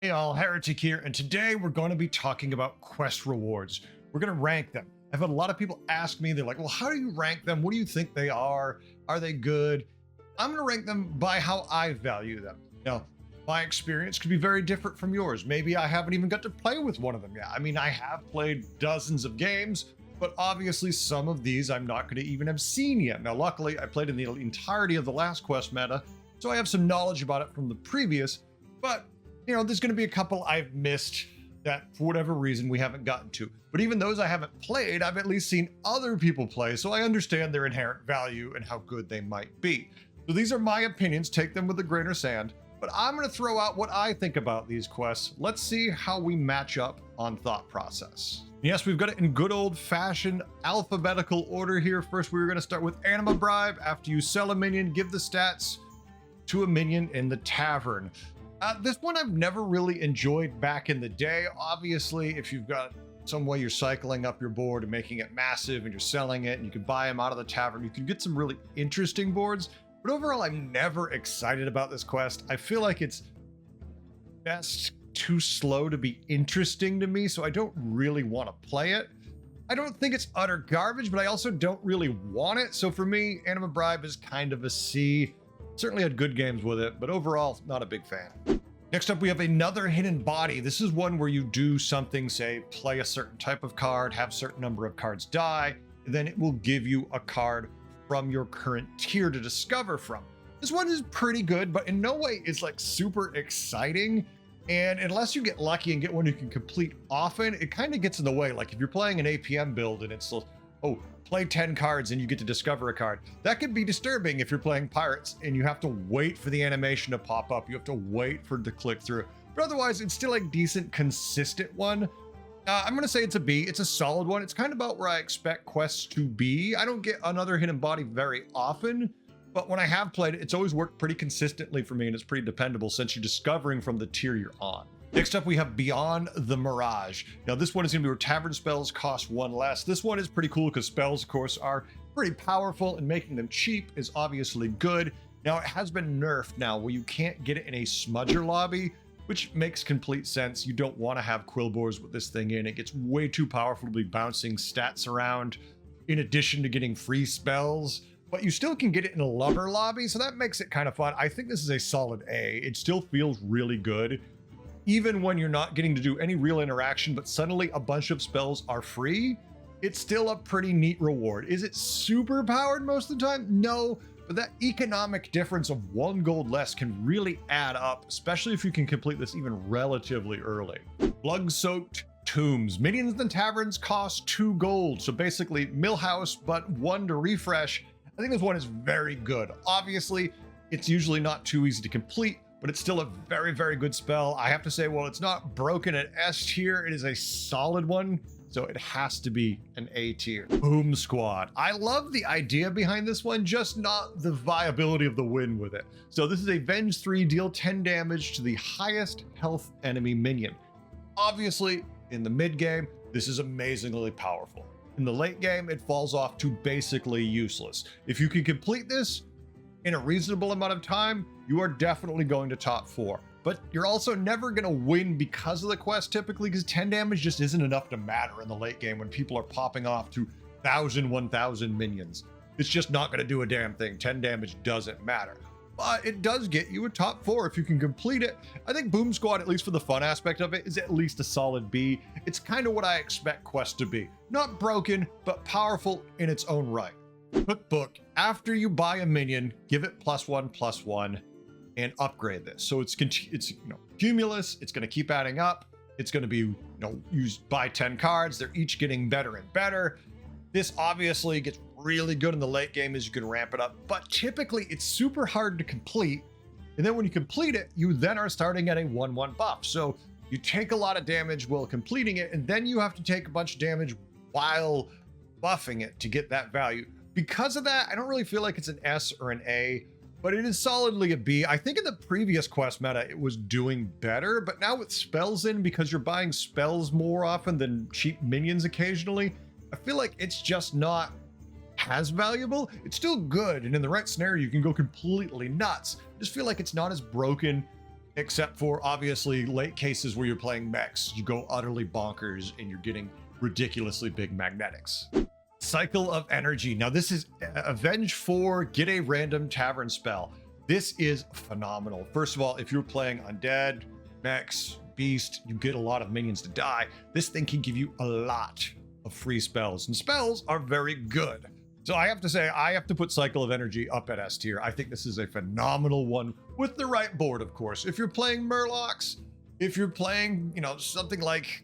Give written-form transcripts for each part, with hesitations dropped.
Hey all, Heretic here, and today we're going to be talking about quest rewards. We're going to rank them. I've had a lot of people ask me, they're like, well, how do you rank them? What do you think they are? Are they good? I'm going to rank them by how I value them. Now, my experience could be very different from yours. Maybe I haven't even got to play with one of them yet. I mean, I have played dozens of games, but obviously some of these I'm not going to even have seen yet. Now, luckily, I played in the entirety of the last quest meta, so I have some knowledge about it from the previous, but you know, there's going to be a couple I've missed that for whatever reason we haven't gotten to. But even those I haven't played, I've at least seen other people play, so I understand their inherent value and how good they might be. So these are my opinions, take them with a grain of sand, but I'm going to throw out what I think about these quests. Let's see how we match up on thought process. Yes, we've got it in good old-fashioned alphabetical order here. First, we're going to start with Anima Bribe. After you sell a minion, give the stats to a minion in the tavern. This one I've never really enjoyed back in the day. Obviously, if you've got some way you're cycling up your board and making it massive and you're selling it and you can buy them out of the tavern, you can get some really interesting boards. But overall, I'm never excited about this quest. I feel like it's best too slow to be interesting to me, so I don't really want to play it. I don't think it's utter garbage, but I also don't really want it. So for me, Anima Bribe is kind of a C. Certainly had good games with it, but overall, not a big fan. Next up, we have another hidden body. This is one where you do something, say, play a certain type of card, have a certain number of cards die, and then it will give you a card from your current tier to discover from. This one is pretty good, but in no way is like super exciting. And unless you get lucky and get one you can complete often, it kind of gets in the way. Like if you're playing an APM build and it's, oh, play 10 cards and you get to discover a card. That could be disturbing if you're playing Pirates and you have to wait for the animation to pop up. You have to wait for it to click through. But otherwise, it's still a decent, consistent one. I'm going to say it's a B. It's a solid one. It's kind of about where I expect quests to be. I don't get another hidden body very often, but when I have played it, it's always worked pretty consistently for me and it's pretty dependable since you're discovering from the tier you're on. Next up, we have Beyond the Mirage. Now, this one is going to be where tavern spells cost one less. This one is pretty cool because spells, of course, are pretty powerful and making them cheap is obviously good. Now, it has been nerfed now where you can't get it in a smudger lobby, which makes complete sense. You don't want to have Quillbores with this thing in. It gets way too powerful to be bouncing stats around in addition to getting free spells. But you still can get it in a lover lobby, so that makes it kind of fun. I think this is a solid A. It still feels really good. Even when you're not getting to do any real interaction, but suddenly a bunch of spells are free, it's still a pretty neat reward. Is it super powered most of the time? No, but that economic difference of 1 gold less can really add up, especially if you can complete this even relatively early. Blood-soaked tombs. Minions in the taverns cost 2 gold, so basically Millhouse, but 1 to refresh. I think this one is very good. Obviously, it's usually not too easy to complete, but it's still a very, very good spell. I have to say, well, it's not broken at S tier. It is a solid one, so it has to be an A tier. Boom Squad. I love the idea behind this one, just not the viability of the win with it. So this is a Venge 3, deal 10 damage to the highest health enemy minion. Obviously, in the mid game, this is amazingly powerful. In the late game, it falls off to basically useless. If you can complete this in a reasonable amount of time, you are definitely going to top 4. But you're also never going to win because of the quest typically, because 10 damage just isn't enough to matter in the late game when people are popping off to 1,000, 1,000 minions. It's just not going to do a damn thing. 10 damage doesn't matter. But it does get you a top 4 if you can complete it. I think Boom Squad, at least for the fun aspect of it, is at least a solid B. It's kind of what I expect quests to be. Not broken, but powerful in its own right. Cookbook. After you buy a minion, give it +1/+1 and upgrade this. So it's cumulus. It's going to keep adding up. It's going to be used by 10 cards. They're each getting better and better. This obviously gets really good in the late game as you can ramp it up, but typically it's super hard to complete. And then when you complete it, you then are starting at a 1/1 buff. So you take a lot of damage while completing it, and then you have to take a bunch of damage while buffing it to get that value. Because of that, I don't really feel like it's an S or an A, but it is solidly a B. I think in the previous quest meta, it was doing better, but now with spells in, because you're buying spells more often than cheap minions occasionally, I feel like it's just not as valuable. It's still good, and in the right scenario, you can go completely nuts. I just feel like it's not as broken except for obviously late cases where you're playing mechs. You go utterly bonkers and you're getting ridiculously big magnetics. Cycle of Energy. Now this is Avenge 4, get a random tavern spell. This is phenomenal. First of all, if you're playing undead, mechs, beast, you get a lot of minions to die. This thing can give you a lot of free spells, and spells are very good. So I have to say, I have to put Cycle of Energy up at S tier. I think this is a phenomenal one with the right board, of course. If you're playing Murlocs, if you're playing, you know, something like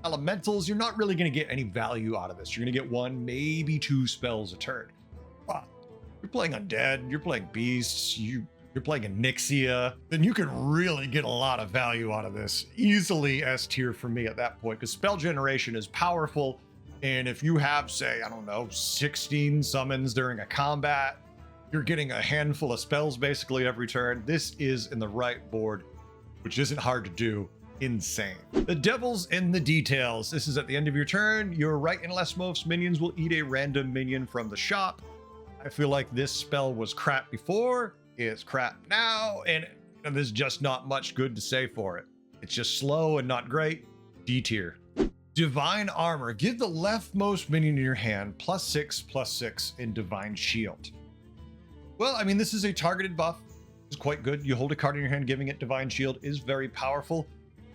Elementals, you're not really going to get any value out of this. You're going to get 1, maybe 2 spells a turn. But you're playing Undead, you're playing Beasts, you're playing Onyxia, then you can really get a lot of value out of this. Easily S tier for me at that point, because spell generation is powerful. And if you have, say, I don't know, 16 summons during a combat, you're getting a handful of spells basically every turn. This is in the right board, which isn't hard to do. Insane. The Devil's in the Details. This is at the end of your turn. Your right and leftmost minions will eat a random minion from the shop. I feel like this spell was crap before, it's crap now, and there's just not much good to say for it. It's just slow and not great. D tier. Divine Armor. Give the leftmost minion in your hand +6/+6 in Divine Shield. Well, I mean, this is a targeted buff. It's quite good. You hold a card in your hand, giving it Divine Shield is very powerful.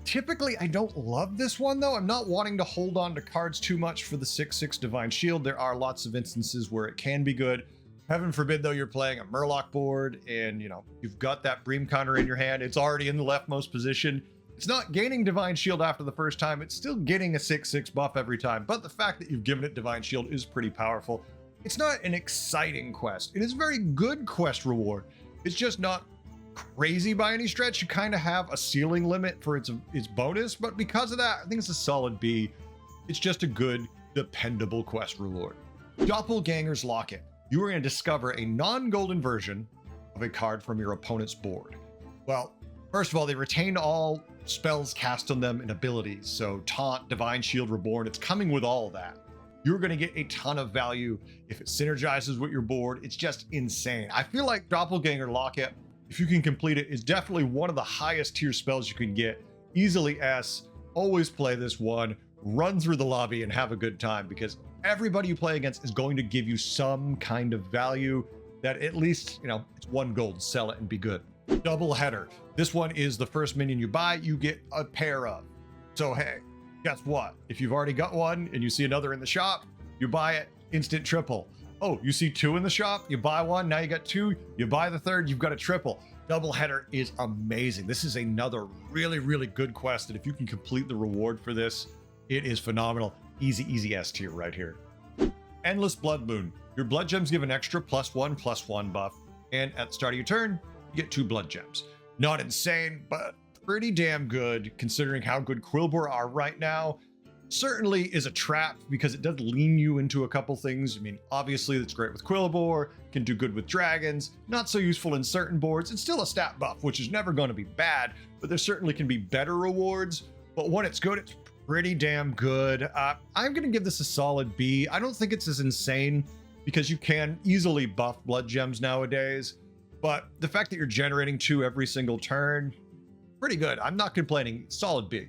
Typically, I don't love this one, though. I'm not wanting to hold on to cards too much for the 6/6 Divine Shield. There are lots of instances where it can be good. Heaven forbid, though, you're playing a Murloc board and, you know, you've got that Bream counter in your hand. It's already in the leftmost position. It's not gaining Divine Shield after the first time. It's still getting a 6/6 buff every time. But the fact that you've given it Divine Shield is pretty powerful. It's not an exciting quest. It is a very good quest reward. It's just not crazy by any stretch. You kind of have a ceiling limit for its bonus, but because of that, I think it's a solid B. It's just a good, dependable quest reward. Doppleganger's Locket. You are going to discover a non-golden version of a card from your opponent's board. Well, first of all, they retain all spells cast on them and abilities. So Taunt, Divine Shield, Reborn, it's coming with all of that. You're going to get a ton of value if it synergizes with your board. It's just insane. I feel like Doppelganger Locket, if you can complete it, is definitely one of the highest tier spells you can get. Easily S. Always play this one. Run through the lobby and have a good time, because everybody you play against is going to give you some kind of value that at least, you know, it's 1 gold. Sell it and be good. Double Header. This one is the first minion you buy, you get a pair of. So hey, guess what? If you've already got one and you see another in the shop, you buy it, instant triple. Oh, you see 2 in the shop, you buy one, now you got 2, you buy the third, you've got a triple. Double Header is amazing. This is another really, really good quest, and if you can complete the reward for this, it is phenomenal. Easy S tier right here. Endless Blood Moon. Your blood gems give an extra +1/+1 buff, and at the start of your turn, you get 2 blood gems. Not insane, but pretty damn good considering how good Quilboar are right now. Certainly is a trap because it does lean you into a couple things. I mean, obviously it's great with Quilboar, can do good with dragons, not so useful in certain boards. It's still a stat buff, which is never going to be bad, but there certainly can be better rewards. But when it's good, it's pretty damn good. I'm going to give this a solid B. I don't think it's as insane because you can easily buff blood gems nowadays, but the fact that you're generating 2 every single turn, pretty good. I'm not complaining. Solid B.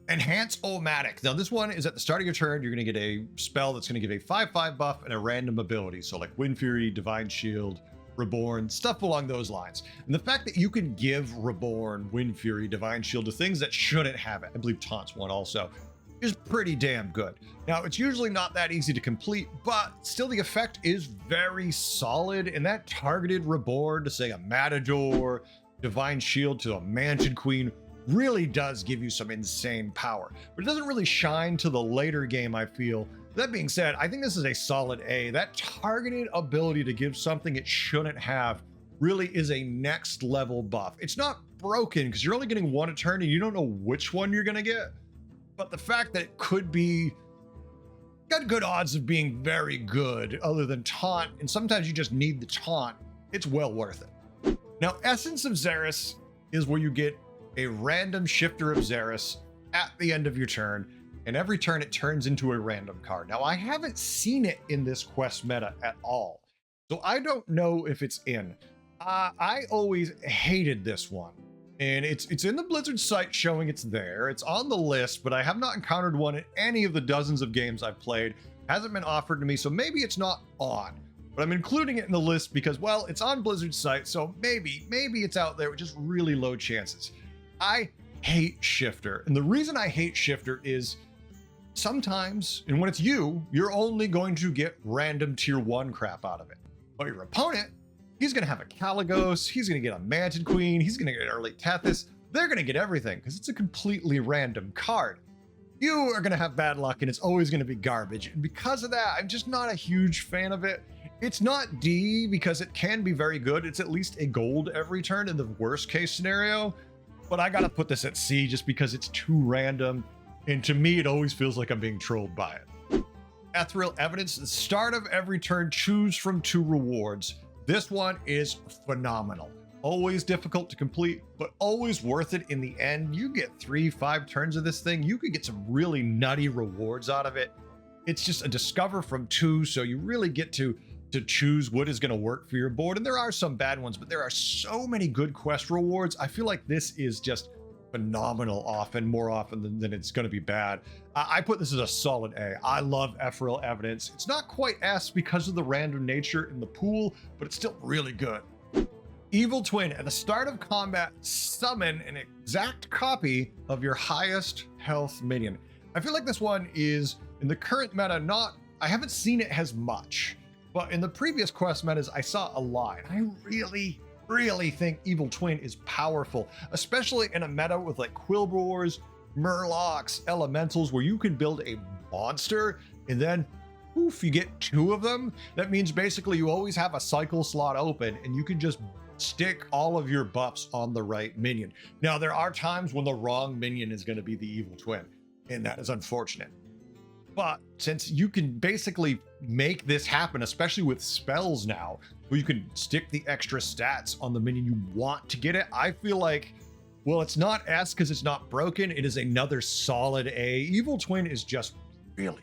Enhance-a-matic. Now this one is at the start of your turn, you're going to get a spell that's going to give a 5/5 buff and a random ability. So like Wind Fury, Divine Shield, Reborn, stuff along those lines. And the fact that you can give Reborn, Wind Fury, Divine Shield to things that shouldn't have it, I believe Taunt's one also, is pretty damn good. Now it's usually not that easy to complete, but still the effect is very solid, and that targeted Reborn to say a Matador, Divine Shield to a Mansion Queen really does give you some insane power, but it doesn't really shine to the later game, I feel. That being said, I think this is a solid A. That targeted ability to give something it shouldn't have really is a next level buff. It's not broken because you're only getting 1 a turn and you don't know which one you're going to get, but the fact that it could be got good odds of being very good other than Taunt, and sometimes you just need the Taunt, it's well worth it. Now, Essence of Zerus is where you get a random Shifter of Zerus at the end of your turn, and every turn it turns into a random card. Now, I haven't seen it in this quest meta at all, so I don't know if it's in. I always hated this one. And it's in the Blizzard site showing it's there. It's on the list, but I have not encountered one in any of the dozens of games I've played. Hasn't been offered to me, so maybe it's not on. But I'm including it in the list because, well, it's on Blizzard's site, so maybe it's out there with just really low chances. I hate Shifter, and the reason I hate Shifter is sometimes, and when it's you're only going to get random tier 1 crap out of it. But your opponent, he's going to have a Caligos, he's going to get a Manton Queen, he's going to get an early Tethys. They're going to get everything because it's a completely random card. You are going to have bad luck and it's always going to be garbage. And because of that, I'm just not a huge fan of it. It's not D because it can be very good. It's at least a gold every turn in the worst case scenario. But I got to put this at C just because it's too random. And to me, it always feels like I'm being trolled by it. Ethereal Evidence, the start of every turn, choose from 2 rewards. This one is phenomenal. Always difficult to complete, but always worth it in the end. You get 3-5 turns of this thing. You could get some really nutty rewards out of it. It's just a discover from 2, so you really get to choose what is going to work for your board. And there are some bad ones, but there are so many good quest rewards. I feel like this is just phenomenal more often than it's going to be bad. I put this as a solid A. I love Ethereal Evidence. It's not quite S because of the random nature in the pool, but it's still really good. Evil Twin, at the start of combat, summon an exact copy of your highest health minion. I feel like this one is, in the current meta, I haven't seen it as much, but in the previous quest metas, I saw a lot. I really think Evil Twin is powerful, especially in a meta with like Quilboars, Murlocs, Elementals, where you can build a monster and then poof, you get 2 of them. That means basically you always have a cycle slot open and you can just stick all of your buffs on the right minion. Now, there are times when the wrong minion is going to be the Evil Twin, and that is unfortunate. But since you can basically make this happen, especially with spells now, where you can stick the extra stats on the minion you want to get it, I feel like, well, it's not S because it's not broken. It is another solid A. Evil Twin is just really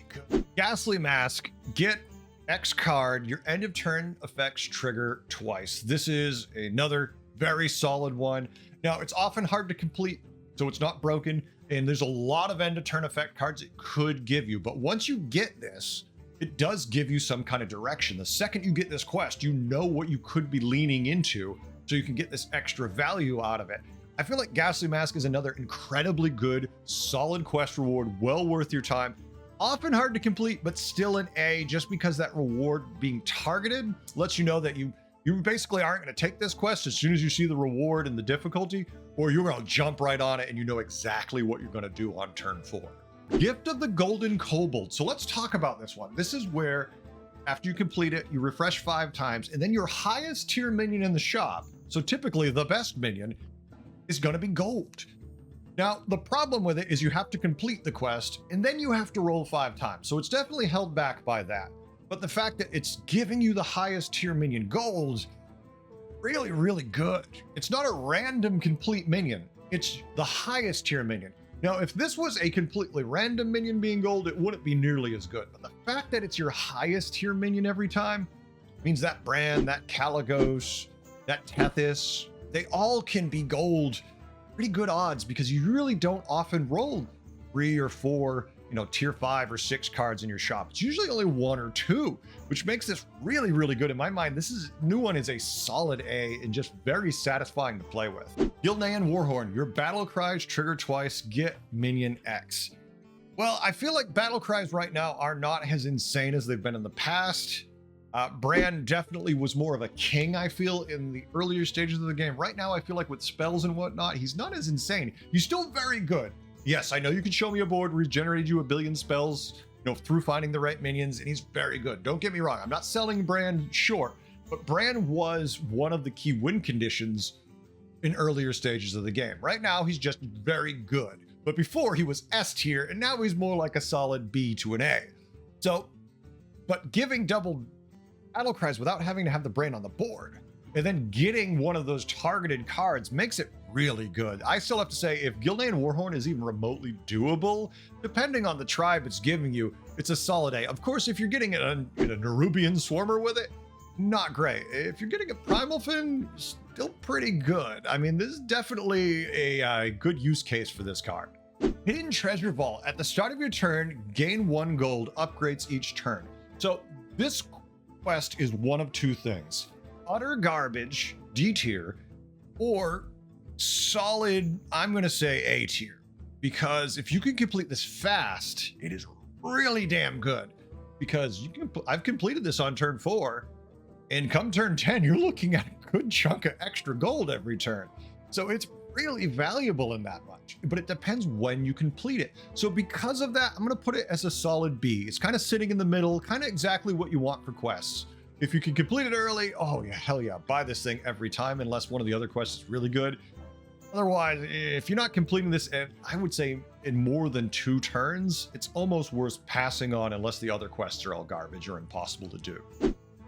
good. Ghastly Mask, get X card, your end of turn effects trigger twice. This is another very solid one. Now, it's often hard to complete, so it's not broken, and there's a lot of end of turn effect cards it could give you. But once you get this, it does give you some kind of direction. The second you get this quest, you know what you could be leaning into, so you can get this extra value out of it. I feel like Ghastly Mask is another incredibly good, solid quest reward, well worth your time. Often hard to complete, but still an A, just because that reward being targeted lets you know that you basically aren't going to take this quest as soon as you see the reward and the difficulty, or you're going to jump right on it and you know exactly what you're going to do on turn 4. Gift of the Golden Kobold. So let's talk about this one. This is where after you complete it, you refresh 5 times, and then your highest tier minion in the shop, so typically the best minion, is going to be gold. Now, the problem with it is you have to complete the quest and then you have to roll 5 times. So it's definitely held back by that. But the fact that it's giving you the highest tier minion gold, really good. It's not a random complete minion. It's the highest tier minion. Now, if this was a completely random minion being gold, it wouldn't be nearly as good. But the fact that it's your highest tier minion every time means that Brand, that Caligos, that Tethys, they all can be gold. Pretty good odds because you really don't often roll 3 or 4, tier 5 or 6 cards in your shop. It's usually only 1 or 2, which makes this really good. In my mind, this new one is a solid A and just very satisfying to play with. Gilnean War Horn, your battle cries trigger twice, get minion X. Well, I feel like battle cries right now are not as insane as they've been in the past. Brand definitely was more of a king, I feel, in the earlier stages of the game. Right now, I feel like with spells and whatnot, he's not as insane. He's still very good. Yes, I know you can show me a board where he's generated you a billion spells, through finding the right minions, and he's very good. Don't get me wrong. I'm not selling Brand short, but Brand was one of the key win conditions in earlier stages of the game. Right now, he's just very good. But before, he was S tier, and now he's more like a solid B to an A. So, but giving double battle cries without having to have the Brand on the board and then getting one of those targeted cards makes it really good. I still have to say, if Gilnean War Horn is even remotely doable, depending on the tribe it's giving you, it's a solid A. Of course, if you're getting a Nerubian Swarmer with it, not great. If you're getting a Primal Fin, still pretty good. I mean, this is definitely a good use case for this card. Hidden Treasure Vault. At the start of your turn, gain 1 gold, upgrades each turn. So this quest is one of two things: utter garbage, D tier, or solid, I'm going to say A tier. Because if you can complete this fast, it is really damn good. Because I've completed this on turn 4, and come turn 10, you're looking at a good chunk of extra gold every turn. So it's really valuable in that much, but it depends when you complete it. So because of that, I'm going to put it as a solid B. It's kind of sitting in the middle, kind of exactly what you want for quests. If you can complete it early, oh yeah, hell yeah, buy this thing every time, unless one of the other quests is really good. Otherwise, if you're not completing this, I would say in more than 2 turns, it's almost worth passing on unless the other quests are all garbage or impossible to do.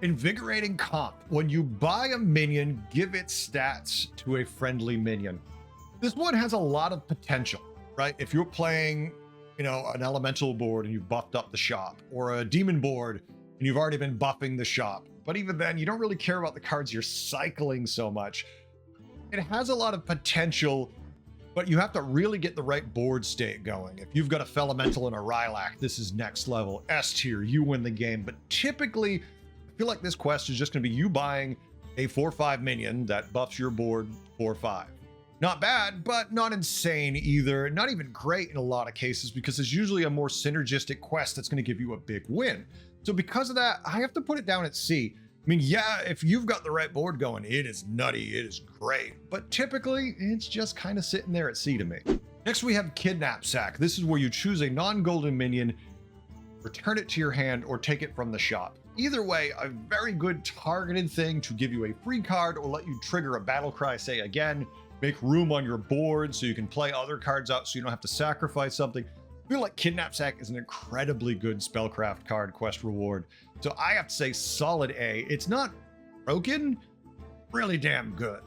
Invigorating Conch. When you buy a minion, give its stats to a friendly minion. This one has a lot of potential, right? If you're playing, an elemental board and you've buffed up the shop, or a demon board and you've already been buffing the shop, but even then, you don't really care about the cards you're cycling so much. It has a lot of potential, but you have to really get the right board state going. If you've got a Fellemental and a Rylak, this is next level. S tier, you win the game. But typically, I feel like this quest is just going to be you buying a 4/5 minion that buffs your board 4/5. Not bad, but not insane either. Not even great in a lot of cases, because it's usually a more synergistic quest that's going to give you a big win. So because of that, I have to put it down at C. I mean, yeah, if you've got the right board going, it is nutty, it is great. But typically, it's just kind of sitting there at C to me. Next, we have Kidnap Sack. This is where you choose a non-golden minion, return it to your hand, or take it from the shop. Either way, a very good targeted thing to give you a free card or let you trigger a battle cry, say again, make room on your board so you can play other cards out so you don't have to sacrifice something. I feel like Kidnap Sack is an incredibly good spellcraft card quest reward. So I have to say solid A. It's not broken, really damn good.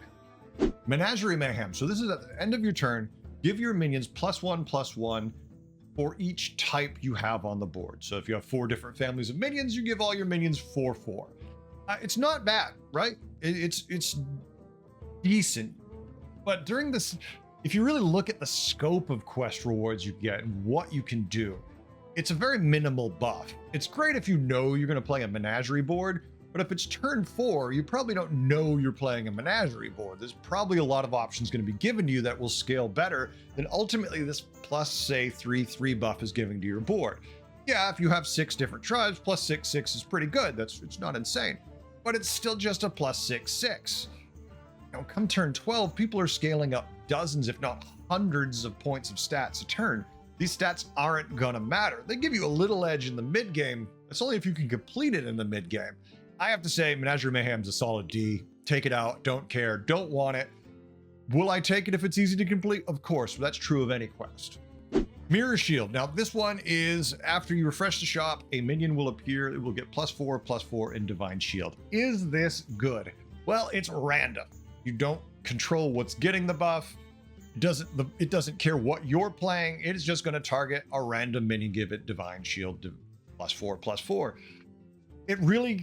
Menagerie Mayhem. So this is at the end of your turn. Give your minions +1/+1 for each type you have on the board. So if you have 4 different families of minions, you give all your minions 4/4. It's not bad, right? It's decent. But during this, if you really look at the scope of quest rewards you get and what you can do, it's a very minimal buff. It's great if you know you're going to play a Menagerie board, but if it's turn 4, you probably don't know you're playing a Menagerie board. There's probably a lot of options going to be given to you that will scale better than ultimately this plus, say, 3/3 buff is giving to your board. Yeah, if you have 6 different tribes, +6/6 is pretty good. It's not insane, but it's still just a +6/6. Now, come turn 12, people are scaling up dozens, if not hundreds of points of stats a turn. These stats aren't gonna matter. They give you a little edge in the mid game. It's only if you can complete it in the mid game. I have to say, Menagerie Mayhem's a solid D. Take it out, don't care, don't want it. Will I take it if it's easy to complete? Of course, that's true of any quest. Mirror Shield. Now, this one is after you refresh the shop, a minion will appear. It will get +4/+4 in Divine Shield. Is this good? Well, it's random. You don't control what's getting the buff. It doesn't care what you're playing. It is just going to target a random minion, give it Divine Shield to +4/+4. It really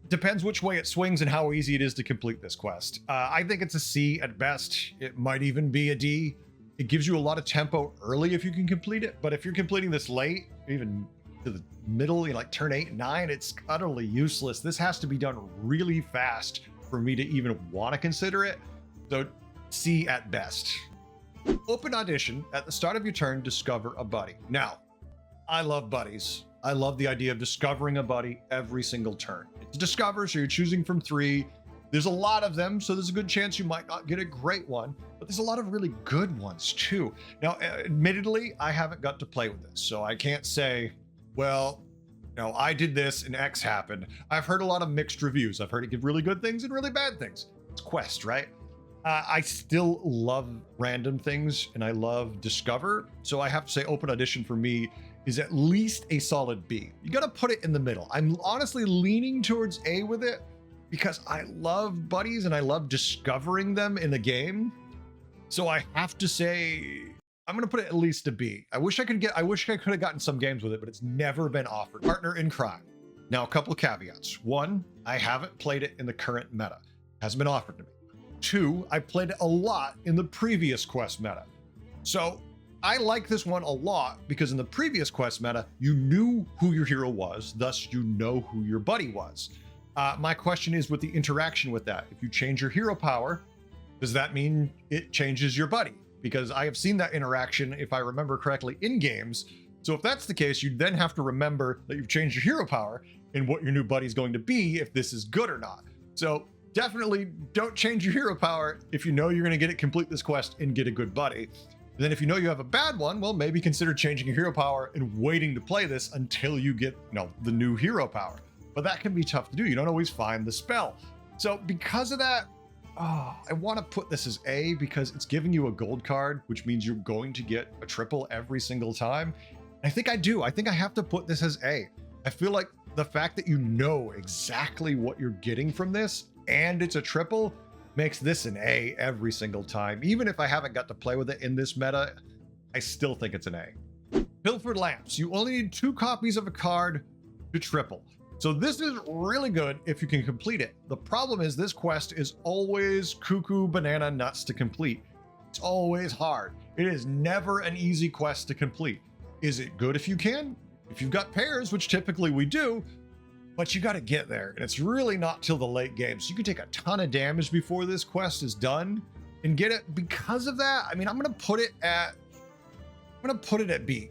depends which way it swings and how easy it is to complete this quest. I think it's a C at best. It might even be a D. It gives you a lot of tempo early if you can complete it, but if you're completing this late, even to the middle, like turn 8 and 9, it's utterly useless. This has to be done really fast for me to even want to consider it. So C at best. Open Audition. At the start of your turn, discover a buddy. Now, I love buddies. I love the idea of discovering a buddy every single turn. It's discover, so you're choosing from 3. There's a lot of them, so there's a good chance you might not get a great one, but there's a lot of really good ones too. Now, admittedly, I haven't got to play with this, so I can't say, well, I did this and X happened. I've heard a lot of mixed reviews. I've heard it give really good things and really bad things. It's quest, right? I still love random things and I love discover. So I have to say Open Audition for me is at least a solid B. You got to put it in the middle. I'm honestly leaning towards A with it because I love buddies and I love discovering them in the game. So I have to say, I'm going to put it at least a B. I wish I could have gotten some games with it, but it's never been offered. Partner in crime. Now, a couple of caveats. One, I haven't played it in the current meta. It hasn't been offered to me. 2, I played it a lot in the previous quest meta. So I like this one a lot because in the previous quest meta, you knew who your hero was, thus you know who your buddy was. My question is with the interaction with that. If you change your hero power, does that mean it changes your buddy? Because I have seen that interaction, if I remember correctly, in games. So if that's the case, you then have to remember that you've changed your hero power and what your new buddy is going to be, if this is good or not. So definitely don't change your hero power if you know you're going to get it, complete this quest and get a good buddy. And then if you know you have a bad one, well, maybe consider changing your hero power and waiting to play this until you get, the new hero power. But that can be tough to do. You don't always find the spell. So because of that, I want to put this as A because it's giving you a gold card, which means you're going to get a triple every single time. I think I do. I think I have to put this as A. I feel like the fact that you know exactly what you're getting from this and it's a triple makes this an A every single time. Even if I haven't got to play with it in this meta, I still think it's an A. Pilfered Lamps. You only need 2 copies of a card to triple. So this is really good if you can complete it. The problem is this quest is always cuckoo banana nuts to complete. It's always hard. It is never an easy quest to complete. Is it good if you can? If you've got pairs, which typically we do, but you got to get there. And it's really not till the late game. So you can take a ton of damage before this quest is done and get it. Because of that, I mean, I'm going to put it at B.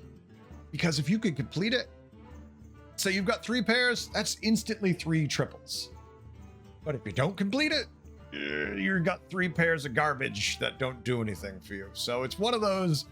Because if you could complete it, say you've got 3 pairs, that's instantly 3 triples. But if you don't complete it, you've got 3 pairs of garbage that don't do anything for you. So it's one of those,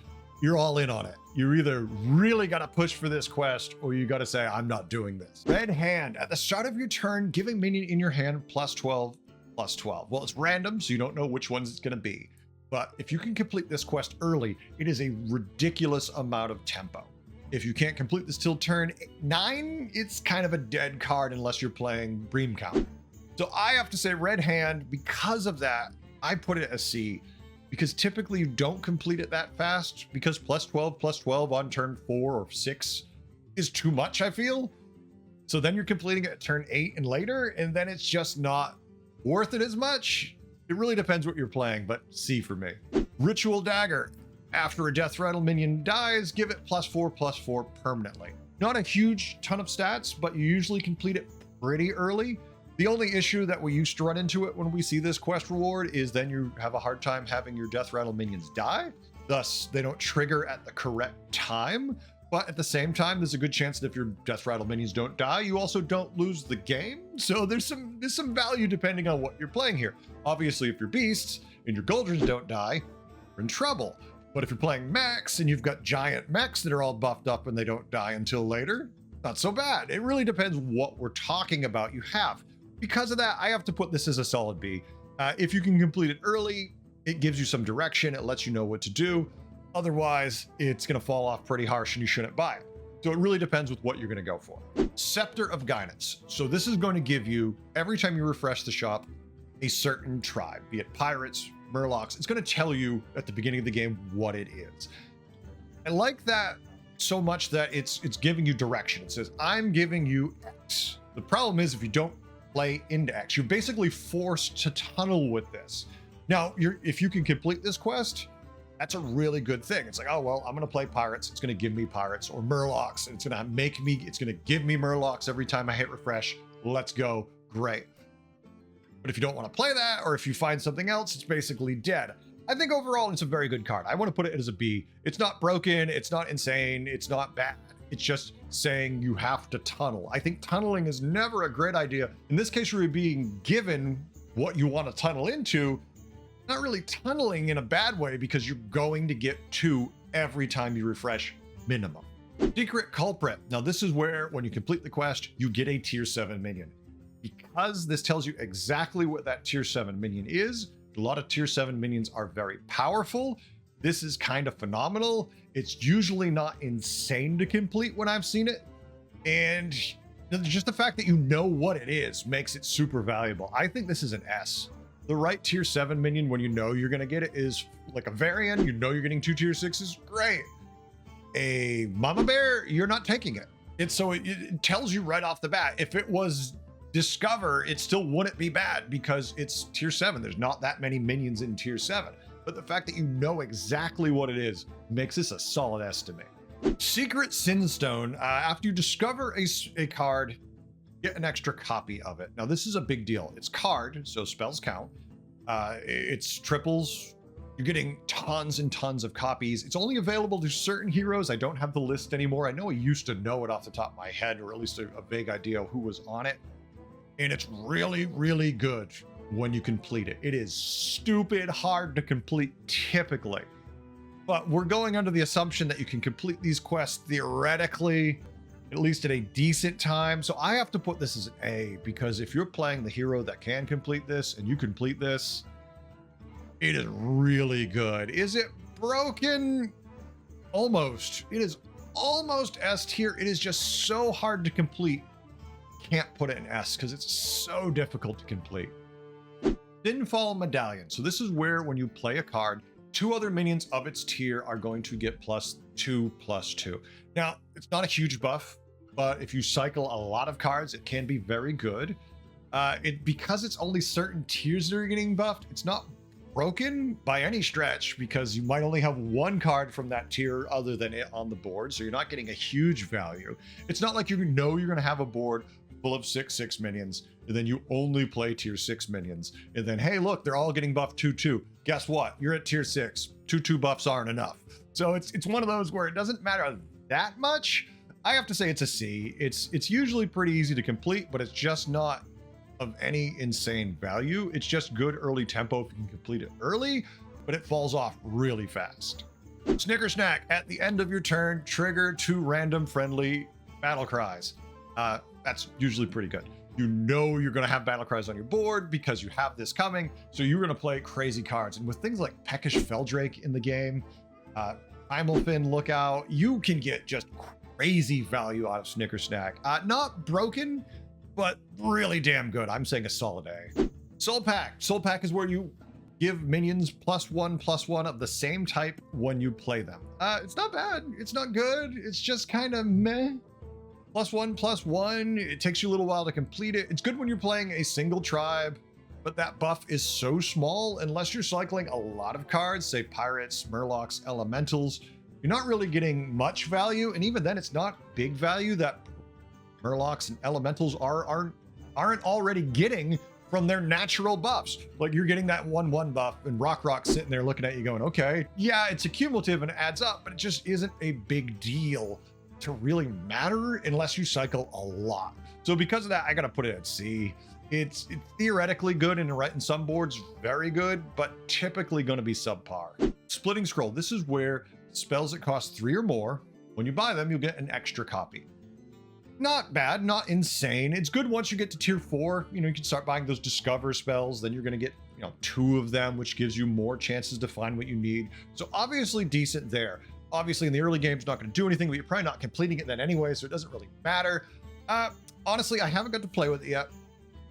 you're all in on it. You either really got to push for this quest or you got to say, I'm not doing this. Red hand. At the start of your turn, give a minion in your hand +12/+12. Well, it's random, so you don't know which ones it's going to be. But if you can complete this quest early, it is a ridiculous amount of tempo. If you can't complete this till turn 9, it's kind of a dead card unless you're playing Bream Count. So I have to say red hand, because of that, I put it as C. Because typically you don't complete it that fast because +12/+12 on turn 4 or 6 is too much, I feel. So then you're completing it at turn 8 and later, and then it's just not worth it as much. It really depends what you're playing, but C for me. Ritual Dagger. After a death rattle minion dies, give it +4/+4 permanently. Not a huge ton of stats, but you usually complete it pretty early. The only issue that we used to run into it when we see this quest reward is then you have a hard time having your death rattle minions die. Thus, they don't trigger at the correct time. But at the same time, there's a good chance that if your death rattle minions don't die, you also don't lose the game. So there's some value depending on what you're playing here. Obviously, if you're beasts and your Goldrins don't die, you're in trouble. But if you're playing mechs and you've got giant mechs that are all buffed up and they don't die until later, not so bad. It really depends what we're talking about you have. Because of that, I have to put this as a solid B. If you can complete it early, it gives you some direction. It lets you know what to do. Otherwise, it's going to fall off pretty harsh and you shouldn't buy it. So it really depends with what you're going to go for. Scepter of Guidance. So this is going to give you, every time you refresh the shop, a certain tribe, be it pirates, murlocs. It's going to tell you at the beginning of the game what it is. I like that so much that it's giving you direction. It says, I'm giving you X. The problem is if you don't play into X, you're basically forced to tunnel with this. Now, if you can complete this quest, that's a really good thing. It's like, oh, well, I'm going to play pirates. It's going to give me pirates, or murlocs. It's going to give me murlocs every time I hit refresh. Let's go. Great. But if you don't want to play that, or if you find something else, it's basically dead. I think overall, it's a very good card. I want to put it as a B. It's not broken. It's not insane. It's not bad. It's just saying you have to tunnel. I think tunneling is never a great idea. In this case, you're being given what you want to tunnel into. Not really tunneling in a bad way because you're going to get 2 every time you refresh minimum. Secret Culprit. Now this is where when you complete the quest, you get a tier 7 minion. Because this tells you exactly what that tier 7 minion is, a lot of tier 7 minions are very powerful. This is kind of phenomenal. It's usually not insane to complete when I've seen it. And just the fact that you know what it is makes it super valuable. I think this is an S. The right tier 7 minion, when you know you're going to get it, is like a Varian. You know you're getting 2 tier 6s. Great. A Mama Bear, you're not taking it. It tells you right off the bat. If it was Discover, it still wouldn't be bad because it's tier 7. There's not that many minions in tier 7. But the fact that you know exactly what it is makes this a solid estimate. Secret Sinstone, after you discover a card, get an extra copy of it. Now this is a big deal. It's card, so spells count. It's triples. You're getting tons and tons of copies. It's only available to certain heroes. I don't have the list anymore. I know I used to know it off the top of my head, or at least a vague idea of who was on it. And it's really, really good when you complete it. It is stupid hard to complete typically, but we're going under the assumption that you can complete these quests theoretically, at least at a decent time. So I have to put this as an A, because if you're playing the hero that can complete this and you complete this, it is really good. Is it broken? Almost. It is almost S tier. It is just so hard to complete. Can't put it in S because it's so difficult to complete. Sinfall Medallion. So this is where when you play a card, 2 other minions of its tier are going to get +2/+2. Now, it's not a huge buff, but if you cycle a lot of cards, it can be very good. Because it's only certain tiers that are getting buffed, it's not broken by any stretch, because you might only have 1 card from that tier other than it on the board, so you're not getting a huge value. It's not like you know you're going to have a board full of 6/6 minions, and then you only play tier 6 minions, and then hey look, they're all getting buffed 2/2. Guess what? You're at tier 6. 2/2 buffs aren't enough. So it's one of those where it doesn't matter that much. I have to say it's a C. It's usually pretty easy to complete, but it's just not of any insane value. It's just good early tempo if you can complete it early, but it falls off really fast. Snicker Snack. At the end of your turn, trigger 2 random friendly battle cries. That's usually pretty good. You know you're going to have battle cries on your board because you have this coming, so you're going to play crazy cards. And with things like Peckish Feldrake in the game, Imelfin Lookout, you can get just crazy value out of Snicker Snack. Not broken, but really damn good. I'm saying a solid A. Soul Pact. Soul Pact is where you give minions +1/+1 of the same type when you play them. It's not bad. It's not good. It's just kind of meh. +1/+1. It takes you a little while to complete it. It's good when you're playing a single tribe, but that buff is so small unless you're cycling a lot of cards, say pirates, murlocs, elementals. You're not really getting much value, and even then it's not big value that murlocs and elementals aren't already getting from their natural buffs. Like you're getting that 1/1 buff, and Rock's sitting there looking at you going, okay, yeah, it's a cumulative and it adds up, but it just isn't a big deal to really matter unless you cycle a lot. So because of that, I gotta put it at C. It's theoretically good, and in some boards very good, but typically going to be subpar. Splitting Scroll. This is where spells that cost 3 or more, when you buy them, you'll get an extra copy. Not bad, not insane. It's good once you get to tier 4. You know, you can start buying those discover spells, then you're going to get, 2 of them, which gives you more chances to find what you need. So obviously decent there. Obviously in the early game, it's not going to do anything, but you're probably not completing it then anyway, so it doesn't really matter. Honestly, I haven't got to play with it yet.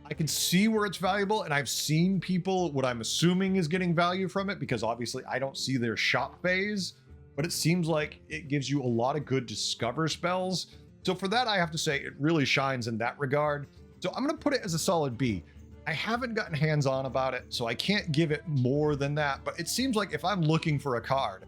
I can see where it's valuable, and I've seen people, what I'm assuming is getting value from it, because obviously I don't see their shop phase, but it seems like it gives you a lot of good discover spells. So for that, I have to say it really shines in that regard. So I'm going to put it as a solid B. I haven't gotten hands-on about it, so I can't give it more than that, but it seems like if I'm looking for a card,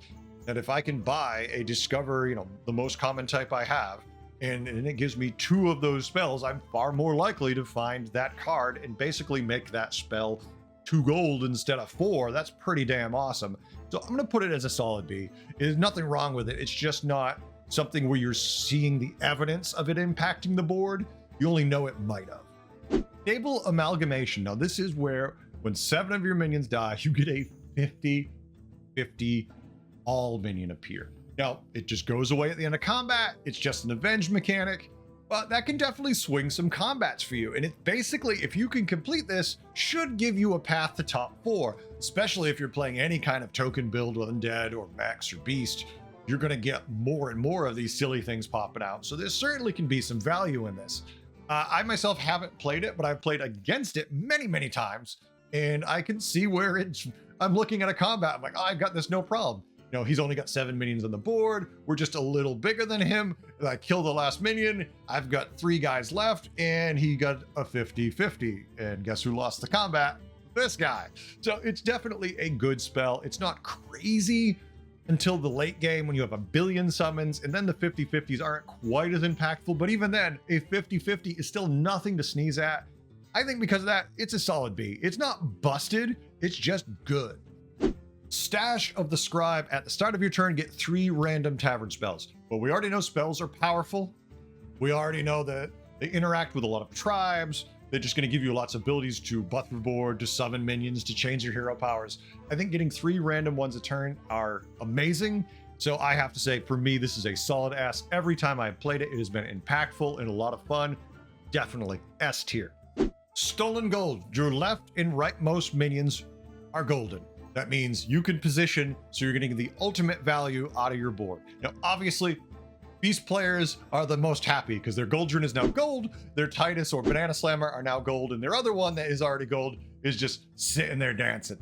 that if I can buy a discover, the most common type I have, and it gives me 2 of those spells, I'm far more likely to find that card and basically make that spell 2 gold instead of 4. That's pretty damn awesome. So I'm going to put it as a solid B. There's nothing wrong with it. It's just not something where you're seeing the evidence of it impacting the board. You only know it might have. Stable Amalgamation. Now this is where when 7 of your minions die, you get a 50/50 all minion appear. Now, it just goes away at the end of combat. It's just an avenge mechanic, but that can definitely swing some combats for you. And it basically, if you can complete this, should give you a path to top 4, especially if you're playing any kind of token build with undead or mechs or beast. You're going to get more and more of these silly things popping out. So there certainly can be some value in this. I myself haven't played it, but I've played against it many, many times. And I can see where I'm looking at a combat. I'm like, oh, I've got this no problem. You know, he's only got 7 minions on the board. We're just a little bigger than him. I kill the last minion. I've got 3 guys left, and he got a 50-50. And guess who lost the combat? This guy. So it's definitely a good spell. It's not crazy until the late game when you have a billion summons, and then the 50-50s aren't quite as impactful. But even then, a 50-50 is still nothing to sneeze at. I think because of that, it's a solid B. It's not busted. It's just good. Stash of the Scribe. At the start of your turn, get 3 random tavern spells. But we already know spells are powerful. We already know that they interact with a lot of tribes. They're just going to give you lots of abilities to buff your board, to summon minions, to change your hero powers. I think getting 3 random ones a turn are amazing. So I have to say, for me, this is a solid S. Every time I've played it, it has been impactful and a lot of fun. Definitely S tier. Stolen Gold. Your left and rightmost minions are golden. That means you can position, so you're getting the ultimate value out of your board. Now, obviously, Beast players are the most happy because their Goldrun is now gold, their Titus or Banana Slammer are now gold, and their other one that is already gold is just sitting there dancing.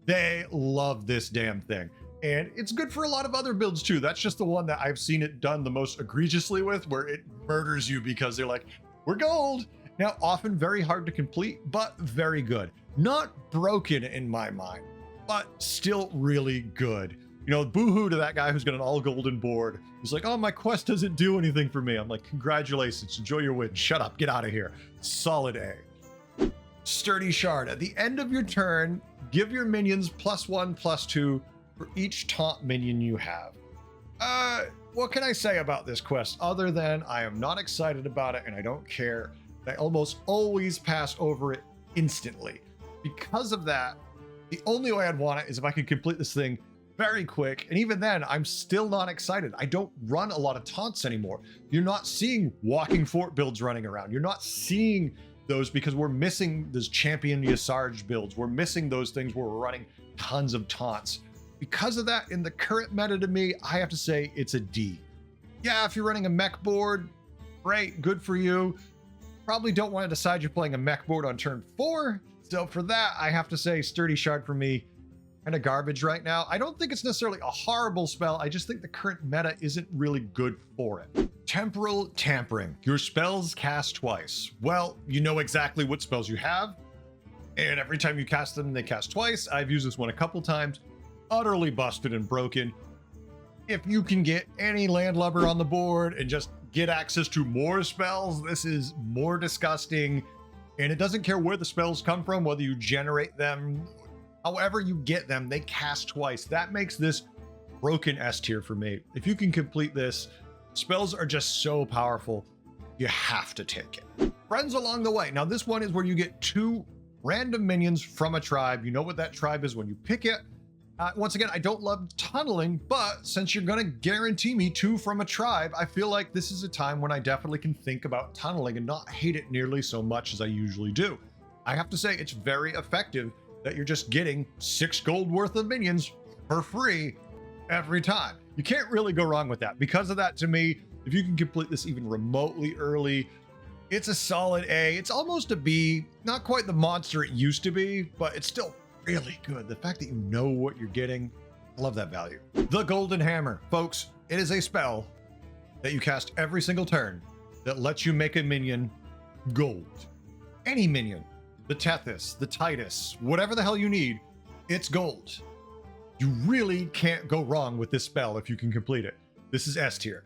They love this damn thing. And it's good for a lot of other builds too. That's just the one that I've seen it done the most egregiously with, where it murders you because they're like, we're gold. Now, often very hard to complete, but very good. Not broken in my mind, but still really good. You know, boohoo to that guy who's got an all golden board. He's like, oh, my quest doesn't do anything for me. I'm like, congratulations, enjoy your win. Shut up, get out of here. Solid A. Sturdy Shard. At the end of your turn, give your minions +1/+2 for each taunt minion you have. What can I say about this quest other than I am not excited about it and I don't care. I almost always pass over it instantly. Because of that, the only way I'd want it is if I could complete this thing very quick, and even then, I'm still not excited. I don't run a lot of taunts anymore. You're not seeing walking fort builds running around. You're not seeing those because we're missing those champion Yasarj builds. We're missing those things where we're running tons of taunts. Because of that, in the current meta to me, I have to say it's a D. Yeah, if you're running a mech board, great, good for you. Probably don't want to decide you're playing a mech board on turn 4. So for that, I have to say Sturdy Shard for me, kind of garbage right now. I don't think it's necessarily a horrible spell. I just think the current meta isn't really good for it. Temporal Tampering. Your spells cast twice. Well, you know exactly what spells you have, and every time you cast them, they cast twice. I've used this one a couple times. Utterly busted and broken. If you can get any landlubber on the board and just get access to more spells, this is more disgusting. And it doesn't care where the spells come from, whether you generate them, however you get them, they cast twice. That makes this broken S tier for me. If you can complete this, spells are just so powerful, you have to take it. Friends along the way. Now this one is where you get 2 random minions from a tribe. You know what that tribe is when you pick it. Once again, I don't love tunneling, but since you're gonna guarantee me 2 from a tribe, I feel like this is a time when I definitely can think about tunneling and not hate it nearly so much as I usually do. I have to say it's very effective that you're just getting 6 gold worth of minions for free every time. You can't really go wrong with that. Because of that, to me, if you can complete this even remotely early, it's a solid A. It's almost a B, not quite the monster it used to be, but it's still really good. The fact that you know what you're getting, I love that value. The Golden Hammer. Folks, it is a spell that you cast every single turn that lets you make a minion gold. Any minion. The Tethys, the Titus, whatever the hell you need, it's gold. You really can't go wrong with this spell if you can complete it. This is S tier.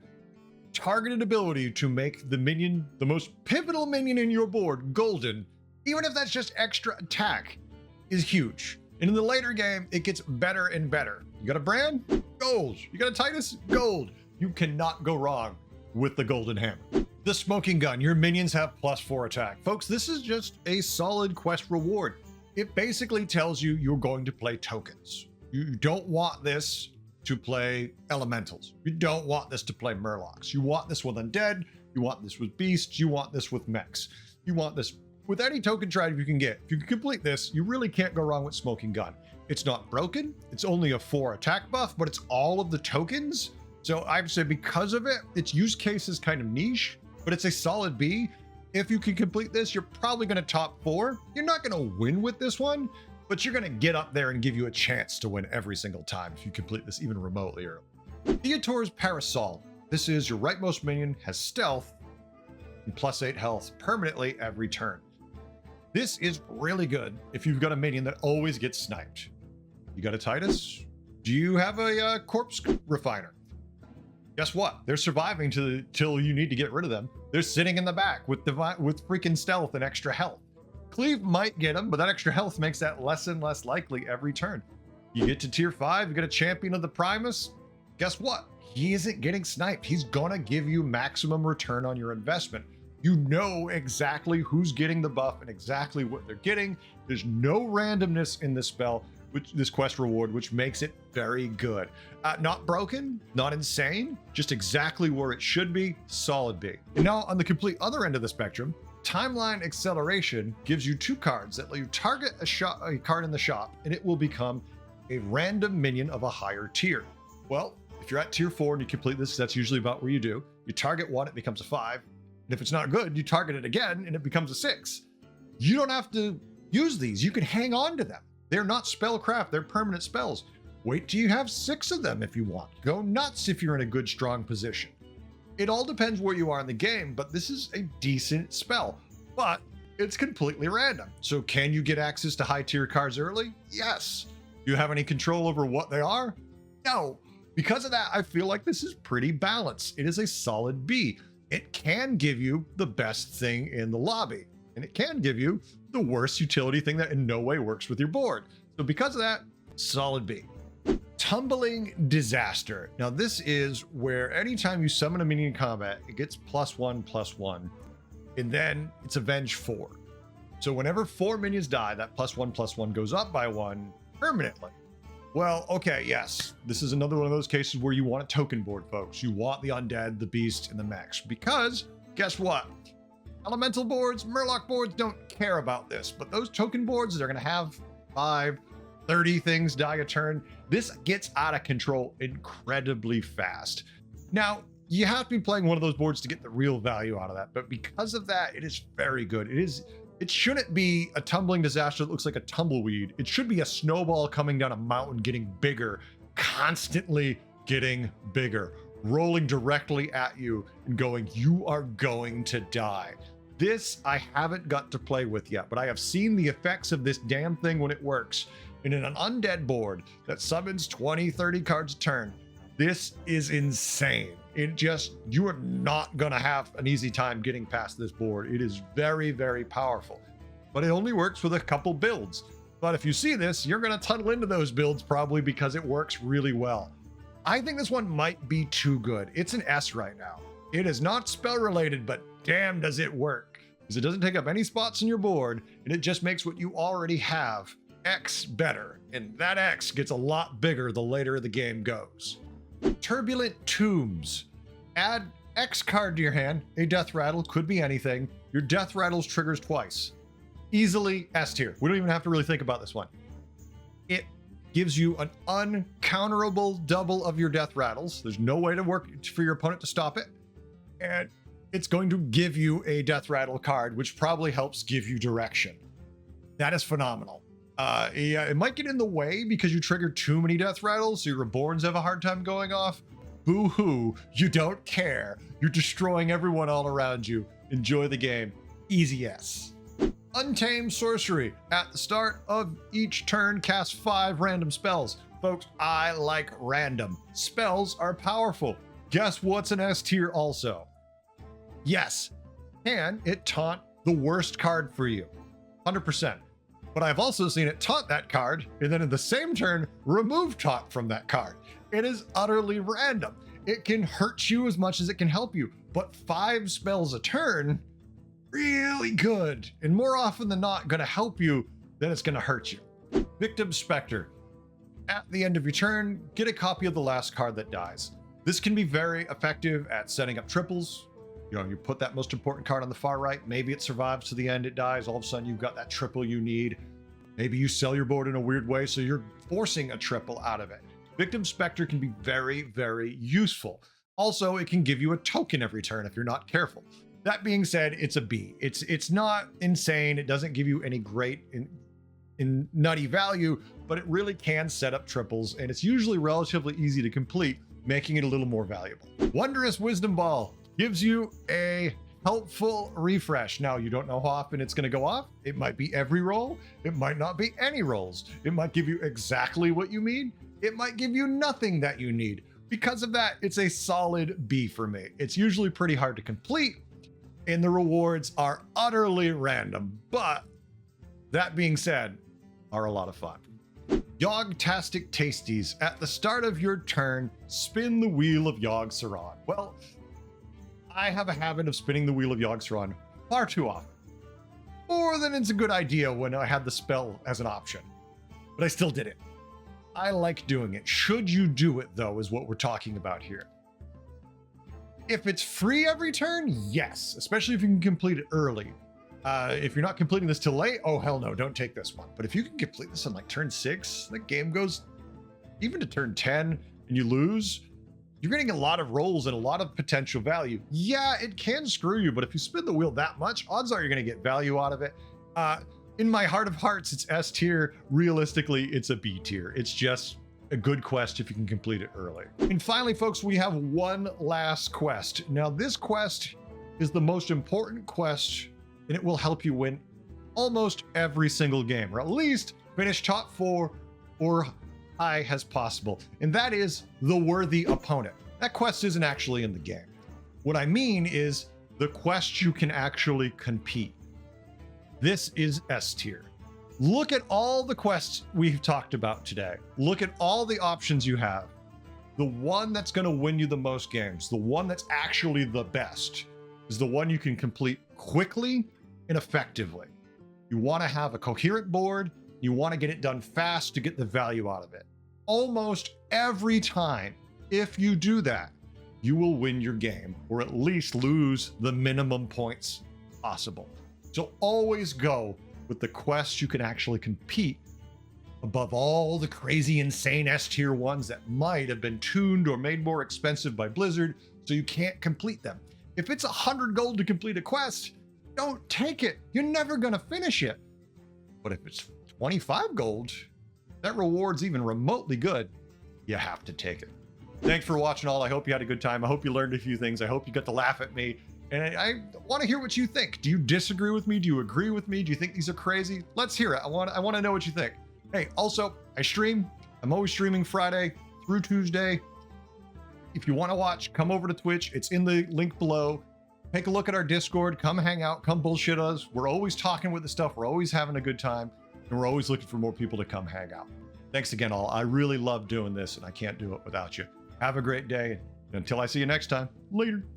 Targeted ability to make the minion, the most pivotal minion in your board, golden, even if that's just extra attack, is huge. And in the later game, it gets better and better. You got a brand? Gold. You got a Titus? Gold. You cannot go wrong with the Golden Hammer. The Smoking Gun. Your minions have +4 attack. Folks, this is just a solid quest reward. It basically tells you you're going to play tokens. You don't want this to play elementals. You don't want this to play murlocs. You want this with undead. You want this with beasts. You want this with mechs. You want this with any token tribe you can get. If you can complete this, you really can't go wrong with Smoking Gun. It's not broken. It's only a 4 attack buff, but it's all of the tokens. So I'd say because of it, its use case is kind of niche, but it's a solid B. If you can complete this, you're probably going to top 4. You're not going to win with this one, but you're going to get up there and give you a chance to win every single time if you complete this even remotely early. Theator's Parasol. This is your rightmost minion, has stealth, and +8 health permanently every turn. This is really good if you've got a minion that always gets sniped. You got a Titus? Do you have a Corpse Refiner? Guess what? They're surviving till you need to get rid of them. They're sitting in the back with freaking stealth and extra health. Cleave might get them, but that extra health makes that less and less likely every turn. You get to tier 5, you get a champion of the Primus. Guess what? He isn't getting sniped. He's gonna give you maximum return on your investment. You know exactly who's getting the buff and exactly what they're getting. There's no randomness in this spell, this quest reward, which makes it very good. Not broken, not insane, just exactly where it should be, solid B. And now on the complete other end of the spectrum, Timeline Acceleration gives you 2 cards that let you target a card in the shop and it will become a random minion of a higher tier. Well, if you're at tier 4 and you complete this, that's usually about where you do. You target one, it becomes a 5. And if it's not good, you target it again and it becomes a 6. You don't have to use these. You can hang on to them. They're not spellcraft, they're permanent spells. Wait till you have 6 of them if you want. Go nuts if you're in a good, strong position. It all depends where you are in the game, but this is a decent spell. But it's completely random. So can you get access to high tier cards early? Yes. Do you have any control over what they are? No. Because of that, I feel like this is pretty balanced. It is a solid B. It can give you the best thing in the lobby, and it can give you the worst utility thing that in no way works with your board. So because of that, solid B. Tumbling Disaster. Now this is where anytime you summon a minion in combat, it gets +1/+1, and then it's avenge 4. So whenever 4 minions die, that +1/+1 goes up by 1 permanently. Well, okay, yes, this is another one of those cases where you want a token board, folks. You want the undead, the beast, and the mechs, because guess what? Elemental boards, Murloc boards don't care about this, but those token boards, they're gonna have 5, 30 things die a turn. This gets out of control incredibly fast. Now, you have to be playing one of those boards to get the real value out of that, but because of that, it is very good. It shouldn't be a tumbling disaster that looks like a tumbleweed. It should be a snowball coming down a mountain, getting bigger, constantly getting bigger, rolling directly at you and going, you are going to die. This I haven't got to play with yet, but I have seen the effects of this damn thing when it works. And in an undead board that summons 20, 30 cards a turn, this is insane. You are not gonna have an easy time getting past this board. It is very, very powerful, but it only works with a couple builds. But if you see this, you're gonna tunnel into those builds probably because it works really well. I think this one might be too good. It's an S right now. It is not spell related, but damn does it work. Because it doesn't take up any spots in your board, and it just makes what you already have X better. And that X gets a lot bigger the later the game goes. Turbulent Tombs. Add X card to your hand. A death rattle, could be anything. Your death rattles triggers twice. Easily S tier. We don't even have to really think about this one. It gives you an uncounterable double of your death rattles. There's no way to work for your opponent to stop it. And it's going to give you a death rattle card, which probably helps give you direction. That is phenomenal. Yeah, it might get in the way because you trigger too many death rattles, so your reborns have a hard time going off. Boo-hoo, you don't care. You're destroying everyone all around you. Enjoy the game. Easy S. Untamed Sorcery. At the start of each turn, cast 5 random spells. Folks, I like random. Spells are powerful. Guess what's an S tier also? Yes, can it taunt the worst card for you? 100%. But I've also seen it taunt that card, and then in the same turn, remove taunt from that card. It is utterly random. It can hurt you as much as it can help you, but 5 spells a turn, really good. And more often than not, gonna help you than it's gonna hurt you. Victim Spectre. At the end of your turn, get a copy of the last card that dies. This can be very effective at setting up triples. You know, you put that most important card on the far right, maybe it survives to the end, it dies, all of a sudden you've got that triple you need. Maybe you sell your board in a weird way, so you're forcing a triple out of it. Victim Spectre can be very, very useful. Also, it can give you a token every turn if you're not careful. That being said, it's a B. It's not insane. It doesn't give you any great in nutty value, but it really can set up triples, and it's usually relatively easy to complete, making it a little more valuable. Wondrous Wisdomball gives you a helpful refresh. Now, you don't know how often it's going to go off. It might be every roll. It might not be any rolls. It might give you exactly what you need. It might give you nothing that you need. Because of that, it's a solid B for me. It's usually pretty hard to complete, and the rewards are utterly random, but that being said, are a lot of fun. Yogg-tastic Tasties. At the start of your turn, spin the wheel of Yogg-Saron. Well, I have a habit of spinning the wheel of Yogg-Saron far too often. More than it's a good idea when I had the spell as an option. But I still did it. I like doing it. Should you do it, though, is what we're talking about here. If it's free every turn, yes, especially if you can complete it early. If you're not completing this till late, oh hell no, don't take this one. But if you can complete this on like turn 6, the game goes even to turn 10 and you lose, you're getting a lot of rolls and a lot of potential value. Yeah, it can screw you, but if you spin the wheel that much, odds are you're going to get value out of it. In my heart of hearts, it's S tier. Realistically, it's a B tier. It's just a good quest if you can complete it early. And finally, folks, we have one last quest. Now, this quest is the most important quest, and it will help you win almost every single game, or at least finish top 4 or high as possible. And that is the worthy opponent. That quest isn't actually in the game. What I mean is the quest you can actually compete. This is S tier. Look at all the quests we've talked about today. Look at all the options you have. The one that's going to win you the most games, the one that's actually the best, is the one you can complete quickly and effectively. You want to have a coherent board. You want to get it done fast to get the value out of it. Almost every time, if you do that, you will win your game, or at least lose the minimum points possible. So always go with the quests you can actually compete above all the crazy, insane S tier ones that might have been tuned or made more expensive by Blizzard, so you can't complete them. If it's 100 gold to complete a quest, don't take it. You're never going to finish it. But if it's 25 gold, that reward's even remotely good, you have to take it. Thanks for watching all. I hope you had a good time. I hope you learned a few things. I hope you got to laugh at me. And I want to hear what you think. Do you disagree with me? Do you agree with me? Do you think these are crazy? Let's hear it. I want to know what you think. Hey, also, I stream. I'm always streaming Friday through Tuesday. If you want to watch, come over to Twitch. It's in the link below. Take a look at our Discord. Come hang out. Come bullshit us. We're always talking with the stuff. We're always having a good time. And we're always looking for more people to come hang out. Thanks again, all. I really love doing this, and I can't do it without you. Have a great day. Until I see you next time. Later.